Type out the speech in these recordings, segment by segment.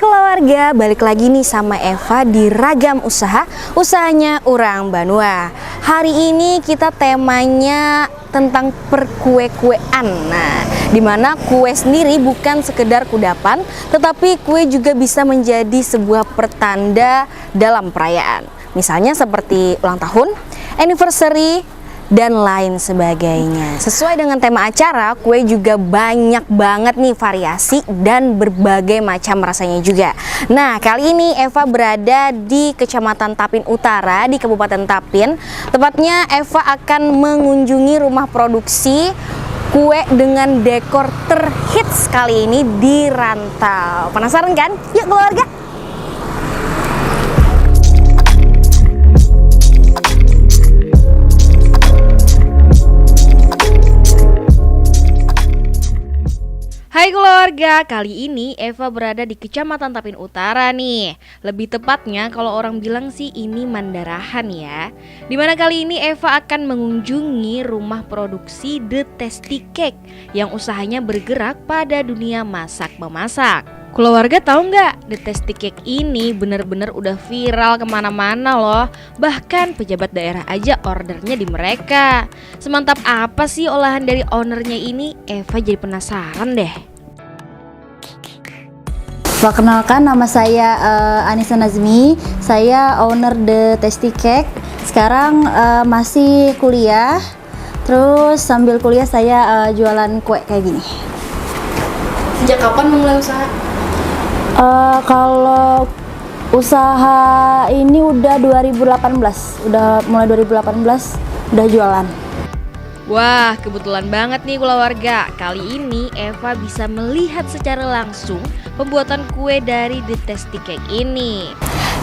keluarga, balik lagi nih sama Eva di Ragam Usaha, usahanya orang Banua. Hari ini kita temanya tentang perkue-kuean. Nah, dimana kue sendiri bukan sekedar kudapan, tetapi kue juga bisa menjadi sebuah pertanda dalam perayaan. Misalnya seperti ulang tahun, anniversary, dan lain sebagainya. Sesuai dengan tema acara, kue juga banyak banget nih variasi dan berbagai macam rasanya juga. Nah, kali ini Eva berada di Kecamatan Tapin Utara di Kabupaten Tapin. Tepatnya Eva akan mengunjungi rumah produksi kue dengan dekor terhits kali ini di Rantau. Penasaran kan? Yuk keluarga! Hai keluarga, kali ini Eva berada di Kecamatan Tapin Utara nih. Lebih tepatnya kalau orang bilang sih ini Mandarahan ya. Dimana kali ini Eva akan mengunjungi rumah produksi The Tasty Cake yang usahanya bergerak pada dunia masak-memasak. Keluarga tahu nggak, The Tasty Cake ini bener-bener udah viral kemana-mana loh. Bahkan pejabat daerah aja ordernya di mereka. Semantap apa sih olahan dari ownernya ini? Eva jadi penasaran deh. Perkenalkan, nama saya Anissa Nazmi. Saya owner The Tasty Cake. Sekarang masih kuliah. Terus sambil kuliah saya jualan kue kayak gini. Sejak kapan memulai usaha? Kalau usaha ini udah 2018. Udah mulai 2018 udah jualan. Wah, kebetulan banget nih keluarga. Kali ini Eva bisa melihat secara langsung pembuatan kue dari The Tasty Cake ini.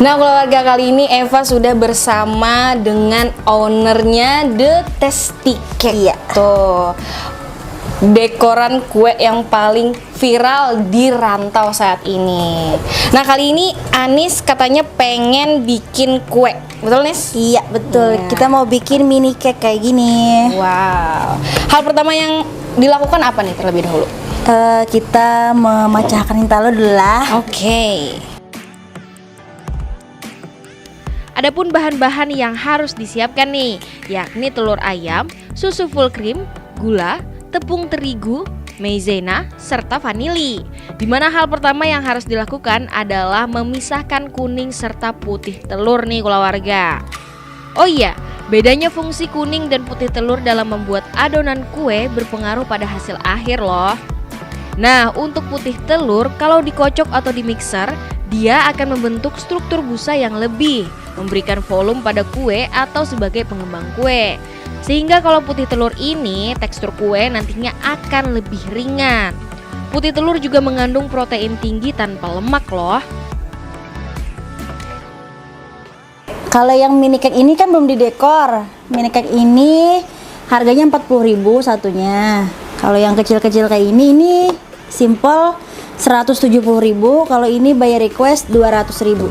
Nah keluarga, kali ini Eva sudah bersama dengan ownernya The Tasty Cake. Iya. Tuh, dekoran kue yang paling viral di Rantau saat ini. Nah kali ini Anis katanya pengen bikin kue, betul Nis? Iya betul. Iya. Kita mau bikin mini cake kayak gini. Wow. Hal pertama yang dilakukan apa nih terlebih dahulu? Kita memecahkan talo dulu lah. Oke. Adapun bahan-bahan yang harus disiapkan nih, yakni telur ayam, susu full cream, gula, tepung terigu, maizena, serta vanili. Dimana hal pertama yang harus dilakukan adalah memisahkan kuning serta putih telur nih keluarga. Oh iya, bedanya fungsi kuning dan putih telur dalam membuat adonan kue berpengaruh pada hasil akhir loh. Nah, untuk putih telur kalau dikocok atau di mixer, dia akan membentuk struktur busa yang lebih, memberikan volume pada kue atau sebagai pengembang kue. Sehingga kalau putih telur ini, tekstur kue nantinya akan lebih ringan. Putih telur juga mengandung protein tinggi tanpa lemak loh. Kalau yang mini cake ini kan belum didekor. Mini cake ini harganya 40.000 satunya. Kalau yang kecil-kecil kayak ini simple 170.000. Kalau ini by request 200.000.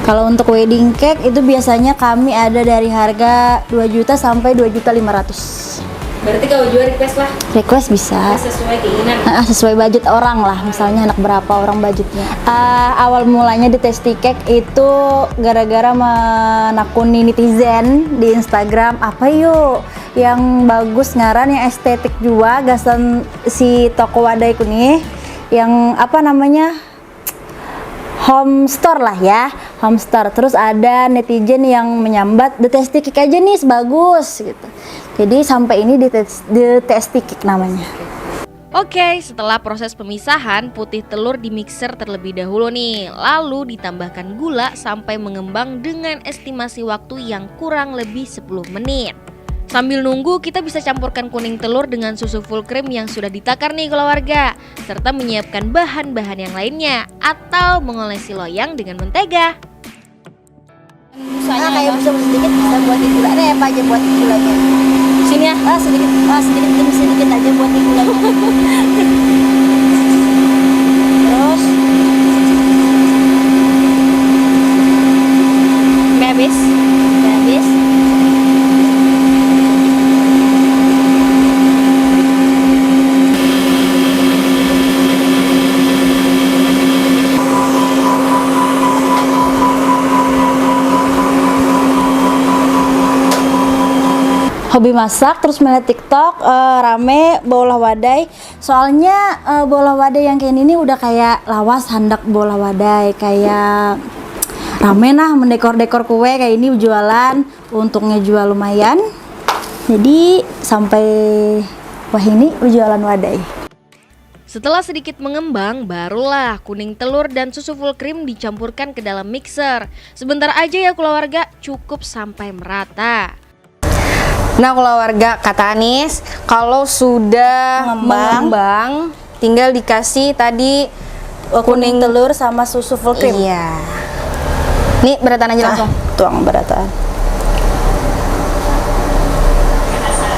Kalau untuk wedding cake itu biasanya kami ada dari harga 2 juta sampai 2.500.000. Berarti kalau jual request lah? Request bisa. Sesuai keinginan. Sesuai budget orang lah, misalnya anak berapa orang budgetnya. Awal mulanya di Tasty Cake itu gara-gara menakuni netizen di Instagram. Apa yuk yang bagus ngaran, yang estetik juga gasan si toko wadaiku nih, yang apa namanya, home store lah ya, home store. Terus ada netizen yang menyambat The Tasty Cake aja nih bagus gitu. Jadi sampai ini The Tasty Cake namanya. Oke, setelah proses pemisahan, putih telur di mixer terlebih dahulu nih. Lalu ditambahkan gula sampai mengembang dengan estimasi waktu yang kurang lebih 10 menit. Sambil nunggu, kita bisa campurkan kuning telur dengan susu full cream yang sudah ditakar nih keluarga, serta menyiapkan bahan-bahan yang lainnya, atau mengolesi loyang dengan mentega. Kayak bisa sedikit bisa buat di gula. Apa aja buat di gulanya? Sini ya. Sedikit aja buat di gulanya. Terus Habis. hobi masak, terus melihat TikTok rame bola wadai. Soalnya bola wadai yang kayak ini udah kayak lawas handak bola wadai, kayak rame nah mendekor-dekor kue kayak ini jualan, untungnya jual lumayan. Jadi sampai wah ini jualan wadai. Setelah sedikit mengembang, barulah kuning telur dan susu full cream dicampurkan ke dalam mixer. Sebentar aja ya keluarga, cukup sampai merata. Nah keluarga, kata Anis, kalau sudah mengembang, tinggal dikasih tadi Kuning telur sama susu full cream. Iya. Nih beratan aja langsung. Tuang beratan.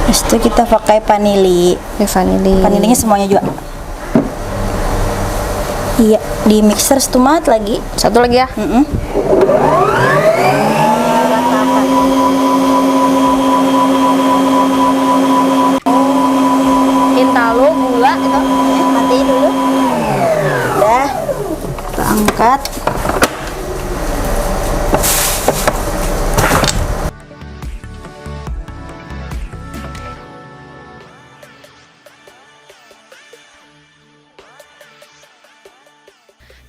Habis itu kita pakai vanili. Vanilinya semuanya juga. Iya, di mixer setumat lagi. Satu lagi ya. Intalo, gula gitu. Matiin dulu. Udah. Kita angkat.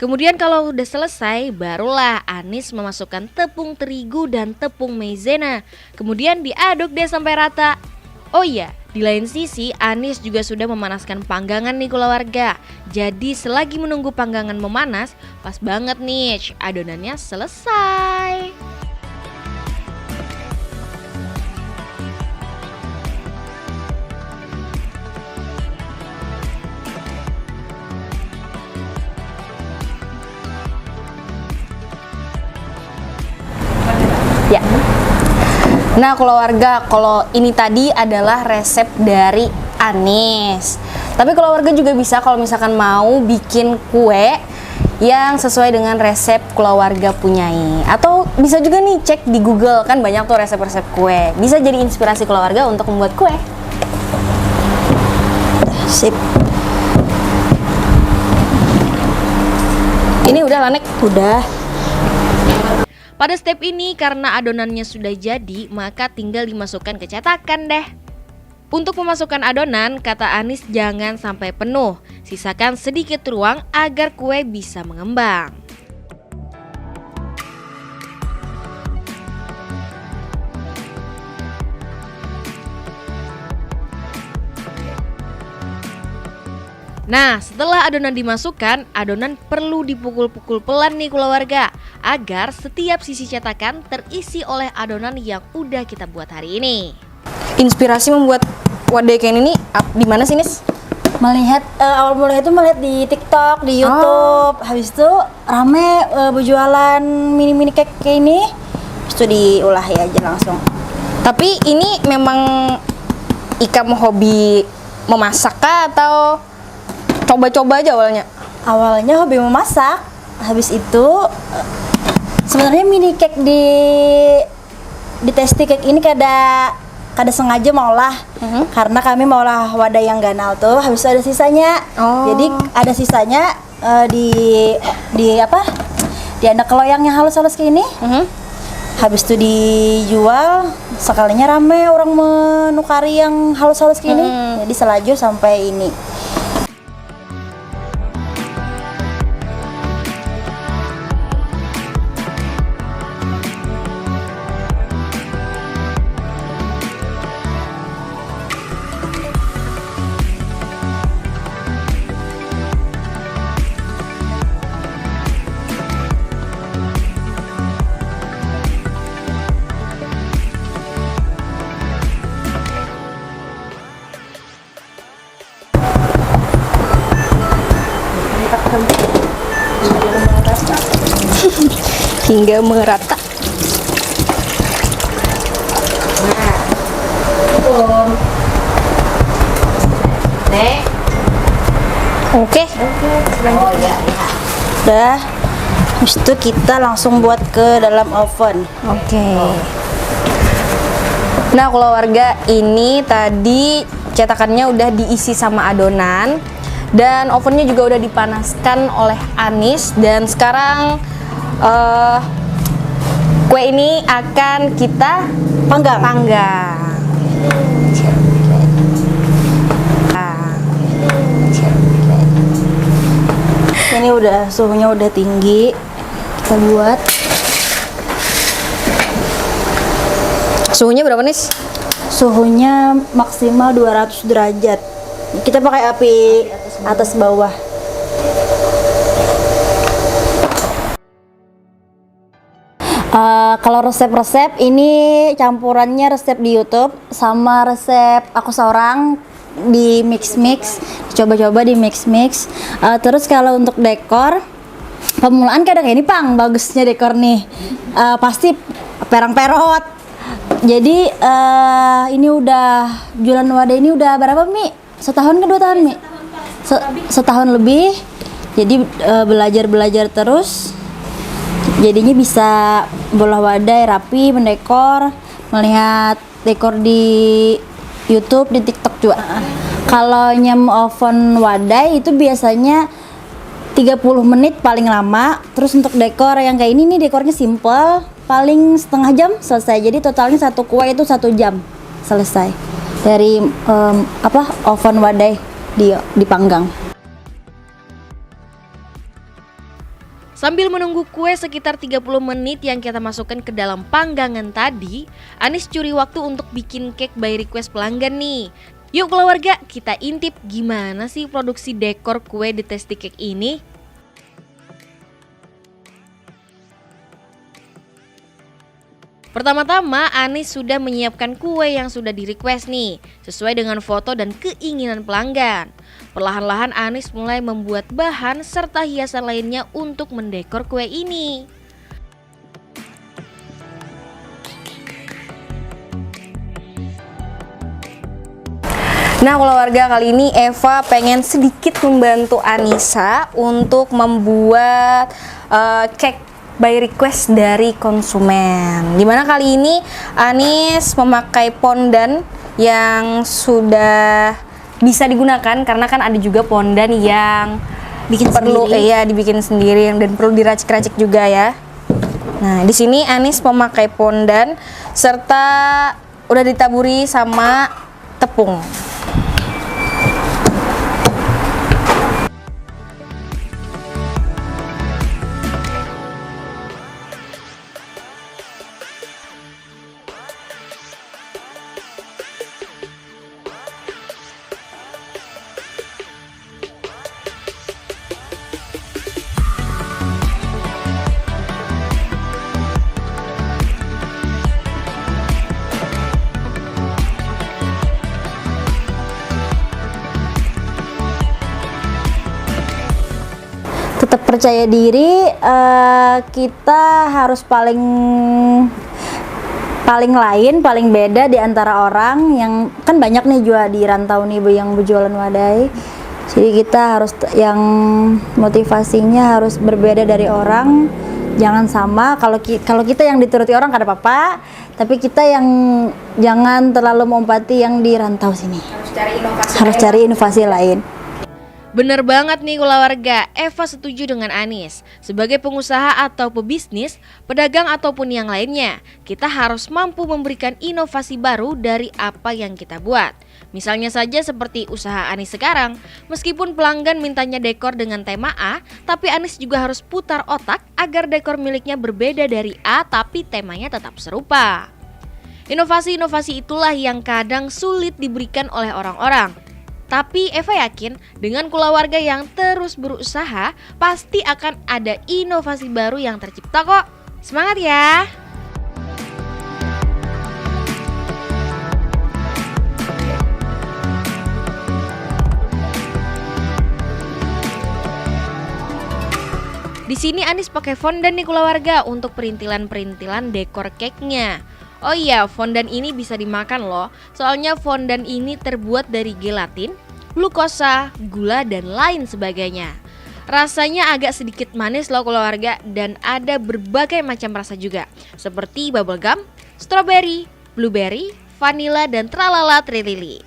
Kemudian kalau udah selesai, barulah Anis memasukkan tepung terigu dan tepung maizena. Kemudian diaduk deh sampai rata. Oh iya, di lain sisi Anis juga sudah memanaskan panggangan nih keluarga. Jadi selagi menunggu panggangan memanas, pas banget nih adonannya selesai. Ya. Nah keluarga, kalau ini tadi adalah resep dari Anis. Tapi keluarga juga bisa kalau misalkan mau bikin kue yang sesuai dengan resep keluarga punyai. Atau bisa juga nih cek di Google, kan banyak tuh resep-resep kue. Bisa jadi inspirasi keluarga untuk membuat kue. Sip. Ini udah Lanek? Udah. Pada step ini karena adonannya sudah jadi, maka tinggal dimasukkan ke cetakan deh. Untuk memasukkan adonan, kata Anis jangan sampai penuh. Sisakan sedikit ruang agar kue bisa mengembang. Nah, setelah adonan dimasukkan, adonan perlu dipukul-pukul pelan nih keluarga, agar setiap sisi cetakan terisi oleh adonan yang udah kita buat hari ini. Inspirasi membuat wadai kayak ini di mana sih, Nis? Melihat awal mulanya itu melihat di TikTok, di YouTube. Habis itu rame berjualan mini-mini cake kayak ini. Habis itu diolah ya aja langsung. Tapi ini memang Ika mau hobi memasak kah atau coba-coba aja awalnya? Awalnya hobi memasak. Habis itu sebenarnya mini cake di Tasty Cake ini kada sengaja mau olah. Karena kami mau olah wadah yang ganal tuh, habis itu ada sisanya. Jadi ada sisanya di apa? Di anak keloyang yang halus-halus kayak ini. Habis itu dijual, sekalinya rame orang menukari yang halus-halus kayak ini. Jadi selaju sampai ini. Hingga merata. Oke. Udah. Habis itu kita langsung buat ke dalam oven. Oke. Nah keluarga, ini tadi cetakannya udah diisi sama adonan dan ovennya juga udah dipanaskan oleh Anis, dan sekarang kue ini akan kita panggang. Ini udah suhunya udah tinggi. Kita buat. Suhunya berapa, Nis? Suhunya maksimal 200 derajat. Kita pakai api atas bawah. Kalau resep-resep ini campurannya resep di YouTube sama resep aku seorang di mix-mix, coba-coba di mix-mix. Terus kalau untuk dekor pemulaan kadang ini pang bagusnya dekor nih, pasti perang-perot. Jadi ini udah jualan wadah ini udah berapa Mi? Setahun ke 2 tahun Mi? Setahun lebih. Jadi belajar terus. Jadinya bisa bola wadai rapi, mendekor, melihat dekor di YouTube, di TikTok juga. Kalau nyam oven wadai itu biasanya 30 menit paling lama. Terus untuk dekor yang kayak ini nih dekornya simple, paling setengah jam selesai. Jadi totalnya satu kue itu 1 jam selesai dari oven wadai dipanggang. Sambil menunggu kue sekitar 30 menit yang kita masukkan ke dalam panggangan tadi, Anis curi waktu untuk bikin cake by request pelanggan nih. Yuk keluarga, kita intip gimana sih produksi dekor kue di Tasty Cake ini. Pertama-tama, Anis sudah menyiapkan kue yang sudah di-request nih, sesuai dengan foto dan keinginan pelanggan. Perlahan-lahan Anis mulai membuat bahan serta hiasan lainnya untuk mendekor kue ini. Nah keluarga, kali ini Eva pengen sedikit membantu Anissa untuk membuat cake by request dari konsumen. Dimana kali ini Anis memakai pondan yang sudah bisa digunakan karena kan ada juga pondan yang dibikin sendiri dan perlu diracik-racik juga ya. Nah di sini Anis memakai pondan serta udah ditaburi sama tepung. Tetap percaya diri, kita harus paling beda di antara orang yang kan banyak nih jual di rantau nih yang berjualan wadai. Jadi kita harus yang motivasinya harus berbeda dari orang, jangan sama. Kalau kita yang dituruti orang kada apa-apa, tapi kita yang jangan terlalu mengompati yang di rantau sini. Harus cari inovasi lain. Bener banget nih keluarga, Eva setuju dengan Anis. Sebagai pengusaha atau pebisnis, pedagang ataupun yang lainnya, kita harus mampu memberikan inovasi baru dari apa yang kita buat. Misalnya saja seperti usaha Anis sekarang, meskipun pelanggan mintanya dekor dengan tema A, tapi Anis juga harus putar otak agar dekor miliknya berbeda dari A tapi temanya tetap serupa. Inovasi-inovasi itulah yang kadang sulit diberikan oleh orang-orang. Tapi Eva yakin dengan keluarga yang terus berusaha pasti akan ada inovasi baru yang tercipta kok. Semangat ya! Di sini Anis pakai fondan nih keluarga untuk perintilan-perintilan dekor cake-nya. Oh iya, fondan ini bisa dimakan loh. Soalnya fondan ini terbuat dari gelatin, glukosa, gula, dan lain sebagainya. Rasanya agak sedikit manis loh keluarga dan ada berbagai macam rasa juga. Seperti bubblegum, strawberry, blueberry, vanilla, dan tralala trilili.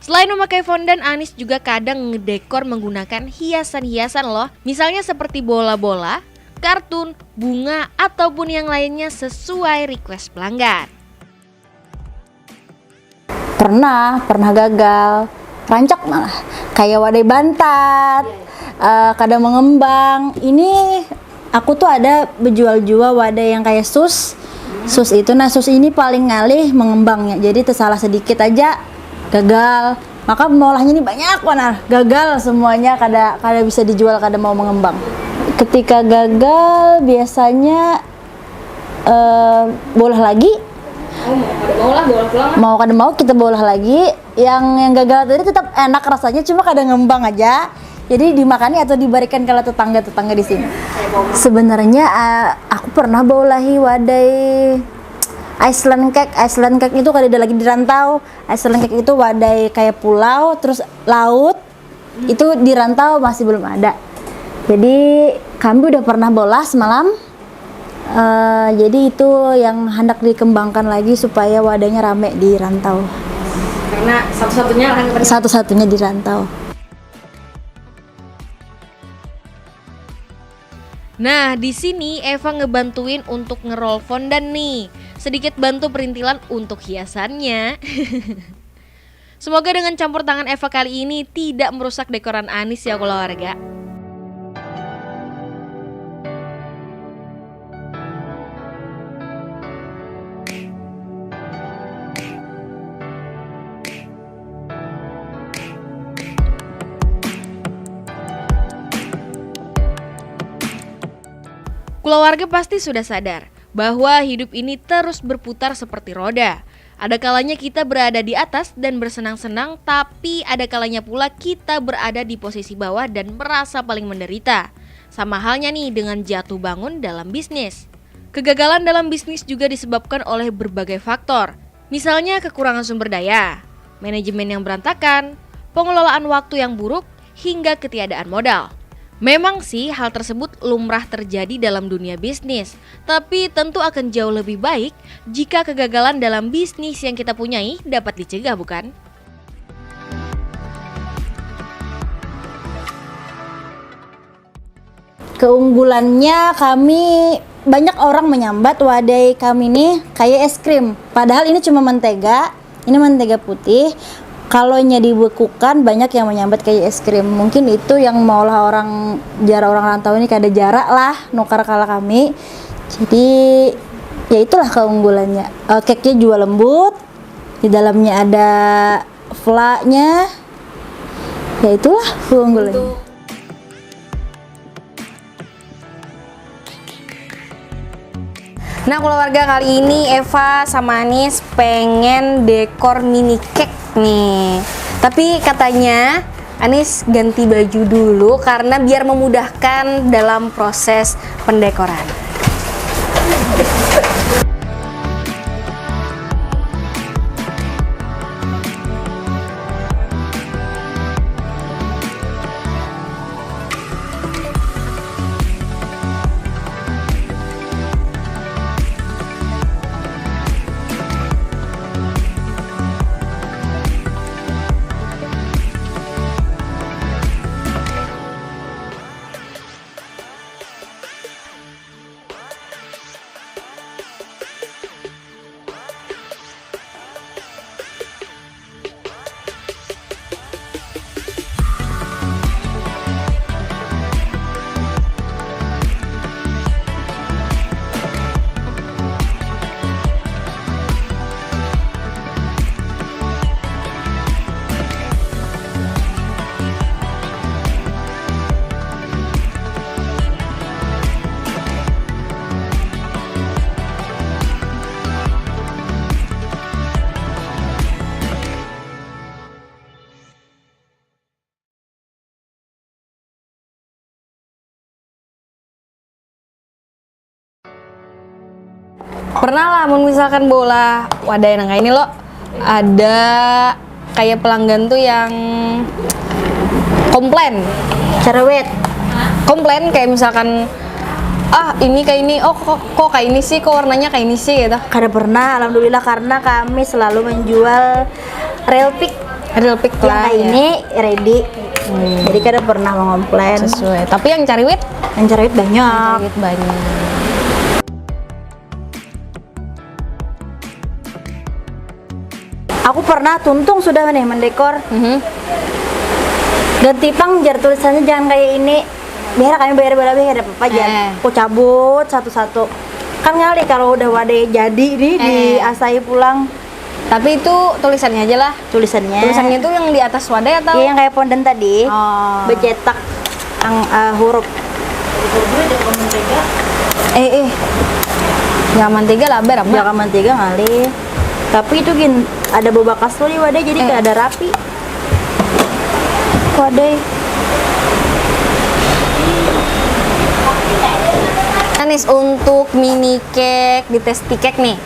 Selain memakai fondan, Anis juga kadang ngedekor menggunakan hiasan-hiasan loh. Misalnya seperti bola-bola, kartun, bunga, ataupun yang lainnya sesuai request pelanggan. Pernah gagal, rancak malah, kayak wadai bantat, kadang mengembang. Ini aku tuh ada berjual-jual wadah yang kayak sus itu. Nah, sus ini paling ngalih mengembangnya. Jadi tersalah sedikit aja gagal. Maka mengolahnya ini banyak warna, gagal semuanya, kada bisa dijual, kada mau mengembang. Ketika gagal biasanya bolah lagi. Mau kada mau kita bolah lagi. Yang gagal tadi tetap enak rasanya, cuma kada ngembang aja. Jadi dimakani atau diberikan ke tetangga-tetangga di sini. Sebenarnya aku pernah bolahi wadai Iceland cake. Iceland cake itu kada ada lagi di rantau. Iceland cake itu wadai kayak pulau, terus laut. Itu di rantau masih belum ada. Jadi kami udah pernah bolah semalam. Jadi itu yang hendak dikembangkan lagi supaya wadahnya rame di rantau. Karena Satu-satunya di rantau. Nah, di sini Eva ngebantuin untuk ngerol fondan nih. Sedikit bantu perintilan untuk hiasannya. Semoga dengan campur tangan Eva kali ini tidak merusak dekoran Anis ya keluarga. Keluarga pasti sudah sadar bahwa hidup ini terus berputar seperti roda. Ada kalanya kita berada di atas dan bersenang-senang, tapi ada kalanya pula kita berada di posisi bawah dan merasa paling menderita. Sama halnya nih dengan jatuh bangun dalam bisnis. Kegagalan dalam bisnis juga disebabkan oleh berbagai faktor. Misalnya kekurangan sumber daya, manajemen yang berantakan, pengelolaan waktu yang buruk, hingga ketiadaan modal. Memang sih hal tersebut lumrah terjadi dalam dunia bisnis, tapi tentu akan jauh lebih baik jika kegagalan dalam bisnis yang kita punyai dapat dicegah, bukan? Keunggulannya kami banyak orang menyambat wadai kami nih kayak es krim. Padahal ini cuma mentega, ini mentega putih. Kalau dibekukan banyak yang menyambat kayak es krim. Mungkin itu yang maulah orang rantau ini kada jarak lah nukar kala kami. Jadi ya itulah keunggulannya. Cake-nya juga lembut. Di dalamnya ada fla-nya. Ya itulah keunggulannya. Nah keluarga, kali ini Eva sama Anis pengen dekor mini cake nih. Tapi katanya Anis ganti baju dulu karena biar memudahkan dalam proses pendekoran. Pernah lah misalkan bola wadah yang kayak ini loh, ada kayak pelanggan tuh yang komplain, Cerewet. komplain kayak misalkan ini kayak ini, kok kayak ini sih, kok warnanya kayak ini sih gitu. Kada pernah, alhamdulillah, karena kami selalu menjual real pick. Real pick Yang lah kayak ya. ini ready. Jadi kada pernah mengomplain. Sesuai. Tapi yang cari wit, Yang cerewet banyak. banyak. Aku pernah tuntung sudah nih mendekor. Ganti pang jar tulisannya jangan kayak ini. Biar kami bayar ada apa aja. Aku cabut satu-satu. Kan ngali kalau udah wadah jadi nih diasai pulang. Tapi itu tulisannya aja lah. Tulisannya Tulisannya itu yang di atas wadah atau? iya, yang kayak pondan tadi. Bercetak huruf. Jangan mentega lah, ber apa? Jangan mentega ngali. Tapi itu gin ada bebakas tuh di wadah jadi kayak ada rapi. Wadah. Anis untuk mini cake di tasty cake nih.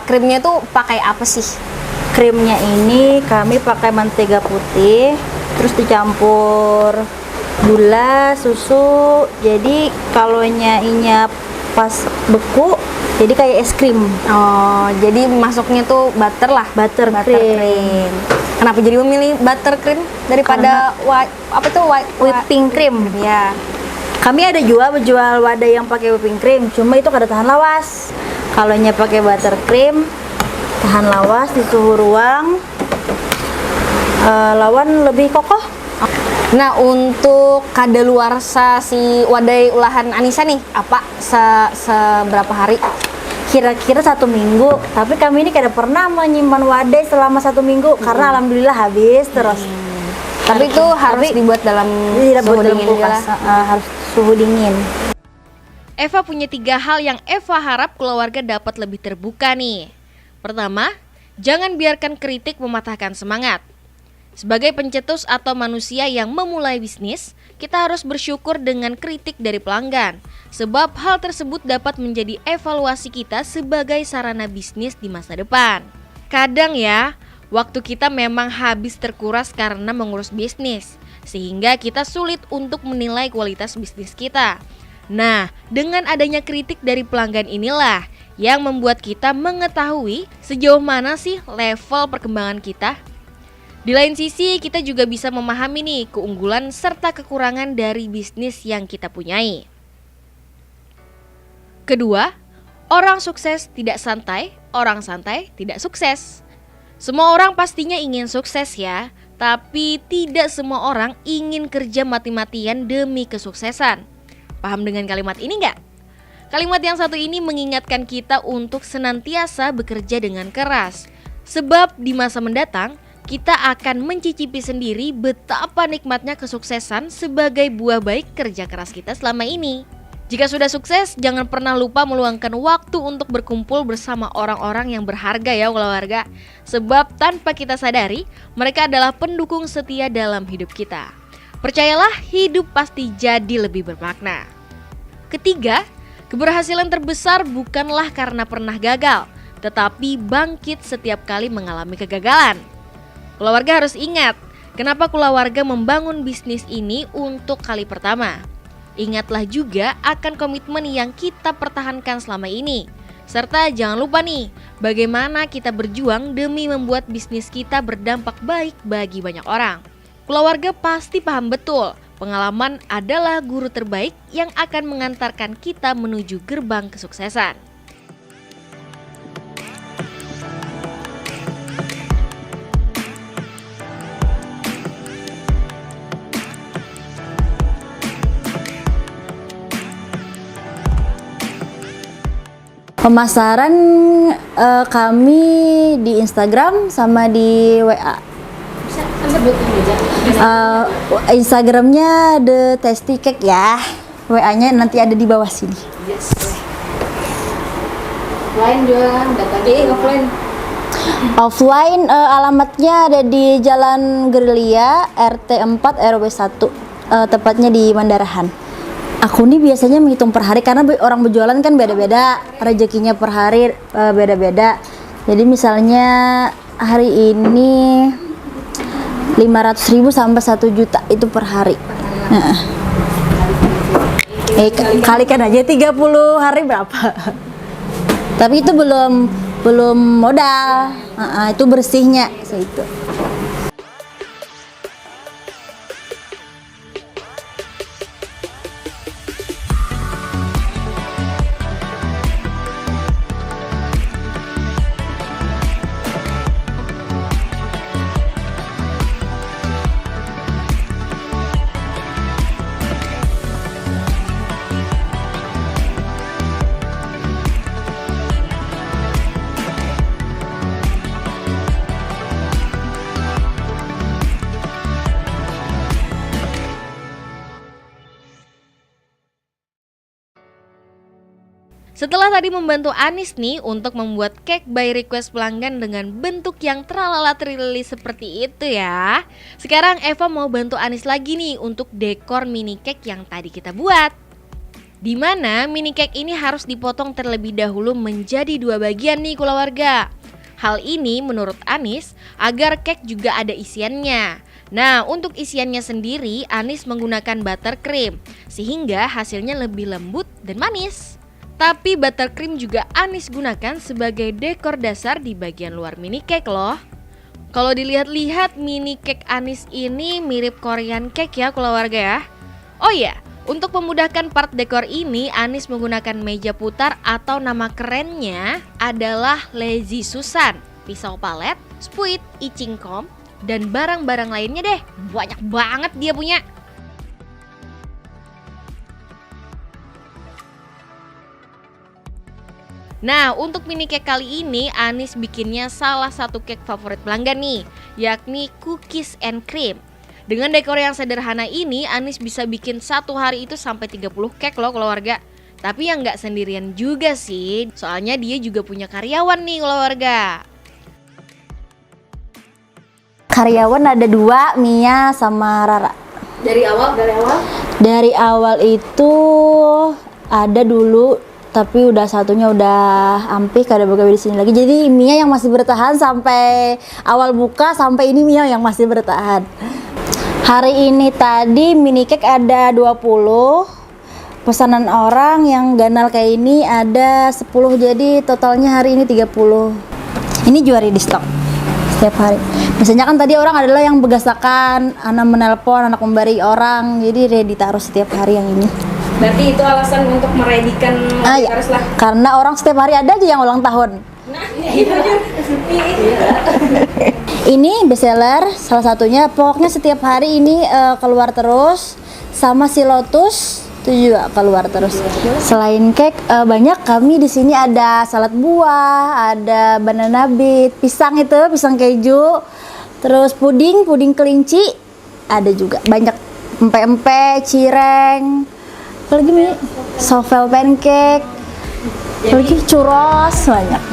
Krimnya tuh pakai apa sih? Krimnya ini kami pakai mentega putih, terus dicampur gula, susu. Jadi kalau nyainya pas beku, jadi kayak es krim. Oh, jadi masuknya tuh butter lah. Butter cream. Kenapa jadi memilih butter cream daripada Whipping cream? Ya. Kami ada jual wadah yang pakai whipping cream, cuma itu kada tahan lawas. Kalau nya pakai butter cream, tahan lawas di suhu ruang, lawan lebih kokoh. Nah, untuk kadaluarsa si wadai ulahan Anissa nih, apa seberapa hari? Kira-kira 1 minggu. Tapi kami ini kada pernah menyimpan wadah selama 1 minggu karena alhamdulillah habis terus. Tapi itu harus dibuat dalam suhu dingin juga lah. Harus suhu dingin. Eva punya 3 hal yang Eva harap keluarga dapat lebih terbuka nih. Pertama, jangan biarkan kritik mematahkan semangat. Sebagai pencetus atau manusia yang memulai bisnis, kita harus bersyukur dengan kritik dari pelanggan. Sebab hal tersebut dapat menjadi evaluasi kita sebagai sarana bisnis di masa depan. Kadang ya, waktu kita memang habis terkuras karena mengurus bisnis, sehingga kita sulit untuk menilai kualitas bisnis kita. Nah, dengan adanya kritik dari pelanggan inilah yang membuat kita mengetahui sejauh mana sih level perkembangan kita. Di lain sisi, kita juga bisa memahami nih keunggulan serta kekurangan dari bisnis yang kita punyai. Kedua, orang sukses tidak santai, orang santai tidak sukses. Semua orang pastinya ingin sukses ya, tapi tidak semua orang ingin kerja mati-matian demi kesuksesan. Paham dengan kalimat ini nggak? Kalimat yang satu ini mengingatkan kita untuk senantiasa bekerja dengan keras. Sebab di masa mendatang, kita akan mencicipi sendiri betapa nikmatnya kesuksesan sebagai buah baik kerja keras kita selama ini. Jika sudah sukses, jangan pernah lupa meluangkan waktu untuk berkumpul bersama orang-orang yang berharga ya keluarga. Sebab tanpa kita sadari, mereka adalah pendukung setia dalam hidup kita. Percayalah, hidup pasti jadi lebih bermakna. Ketiga, keberhasilan terbesar bukanlah karena pernah gagal, tetapi bangkit setiap kali mengalami kegagalan. Keluarga harus ingat, kenapa keluarga membangun bisnis ini untuk kali pertama. Ingatlah juga akan komitmen yang kita pertahankan selama ini. Serta jangan lupa nih, bagaimana kita berjuang demi membuat bisnis kita berdampak baik bagi banyak orang. Keluarga pasti paham betul, pengalaman adalah guru terbaik yang akan mengantarkan kita menuju gerbang kesuksesan. Pemasaran kami di Instagram sama di WA. Instagramnya The Tasty Cake ya. WA-nya nanti ada di bawah sini. Yes. Offline juga kan, offline. Offline alamatnya ada di Jalan Gerilya RT 4 RW 1, tepatnya di Mandarahan. Aku nih biasanya menghitung per hari karena orang berjualan kan beda-beda, rezekinya per hari beda-beda. Jadi misalnya hari ini 500.000 sampai 1 juta itu per hari. Kalikan aja 30 hari berapa? Tapi itu belum modal. Itu bersihnya itu. Setelah tadi membantu Anis nih untuk membuat cake by request pelanggan dengan bentuk yang tralala trilili seperti itu ya. Sekarang Eva mau bantu Anis lagi nih untuk dekor mini cake yang tadi kita buat. Dimana mini cake ini harus dipotong terlebih dahulu menjadi 2 bagian nih keluarga. Hal ini menurut Anis agar cake juga ada isiannya. Nah, untuk isiannya sendiri Anis menggunakan buttercream sehingga hasilnya lebih lembut dan manis. Tapi buttercream juga Anis gunakan sebagai dekor dasar di bagian luar mini cake loh. Kalau dilihat-lihat mini cake Anis ini mirip Korean cake ya keluarga ya. Oh iya, untuk memudahkan part dekor ini Anis menggunakan meja putar atau nama kerennya adalah Lazy Susan, pisau palet, spuit, itching comb, dan barang-barang lainnya deh. Banyak banget dia punya. Nah, untuk mini cake kali ini Anis bikinnya salah satu cake favorit pelanggan nih, yakni cookies and cream. Dengan dekor yang sederhana ini Anis bisa bikin satu hari itu sampai 30 cake loh keluarga. Tapi yang nggak sendirian juga sih, soalnya dia juga punya karyawan nih keluarga. Karyawan ada 2, Mia sama Rara. Dari awal? Dari awal itu ada dulu, tapi udah satunya udah ampih, kada begawe di sini lagi. Jadi Mia yang masih bertahan sampai awal buka, sampai ini Mia yang masih bertahan. Hari ini tadi mini cake ada 20. Pesanan orang yang ganal kayak ini ada 10, jadi totalnya hari ini 30. Ini juari di stok setiap hari. Biasanya kan tadi orang adalah yang begasakan, anak menelpon, anak memberi orang, jadi ready taruh setiap hari yang ini. Berarti itu alasan untuk meredikan Ya. harus lah. Karena orang setiap hari ada aja yang ulang tahun. Nah, iya. Ini bestseller salah satunya, pokoknya setiap hari ini keluar terus. Sama si Lotus itu juga keluar terus. Selain cake banyak, kami di sini ada salad buah, ada banana beet, pisang keju, terus puding kelinci, ada juga banyak, empe-empe, cireng, apalagi nih sovel pancake, apalagi churros, banyak.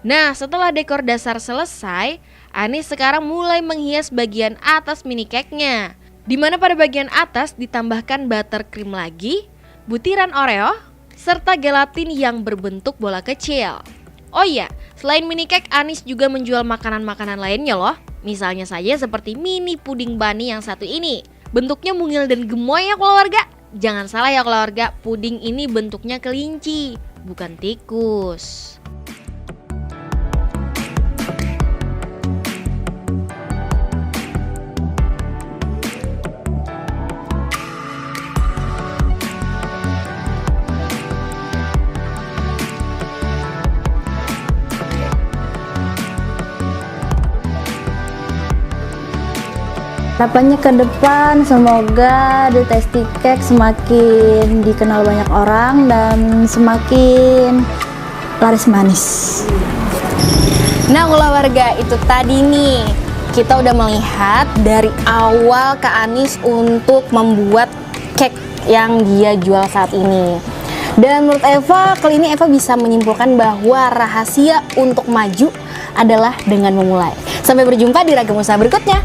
Nah, setelah dekor dasar selesai, Anis sekarang mulai menghias bagian atas mini cake-nya. Dimana pada bagian atas ditambahkan buttercream lagi, butiran Oreo, serta gelatin yang berbentuk bola kecil. Oh iya, selain mini cake, Anis juga menjual makanan-makanan lainnya loh. Misalnya saja seperti mini puding bunny yang satu ini. Bentuknya mungil dan gemoy ya keluarga. Jangan salah ya keluarga, puding ini bentuknya kelinci, bukan tikus. Harapannya ke depan semoga The Tasty Cake semakin dikenal banyak orang dan semakin laris manis. Nah keluarga, itu tadi nih kita udah melihat dari awal Kak Anis untuk membuat cake yang dia jual saat ini. Dan menurut Eva, kali ini Eva bisa menyimpulkan bahwa rahasia untuk maju adalah dengan memulai. Sampai berjumpa di Ragam Usaha berikutnya.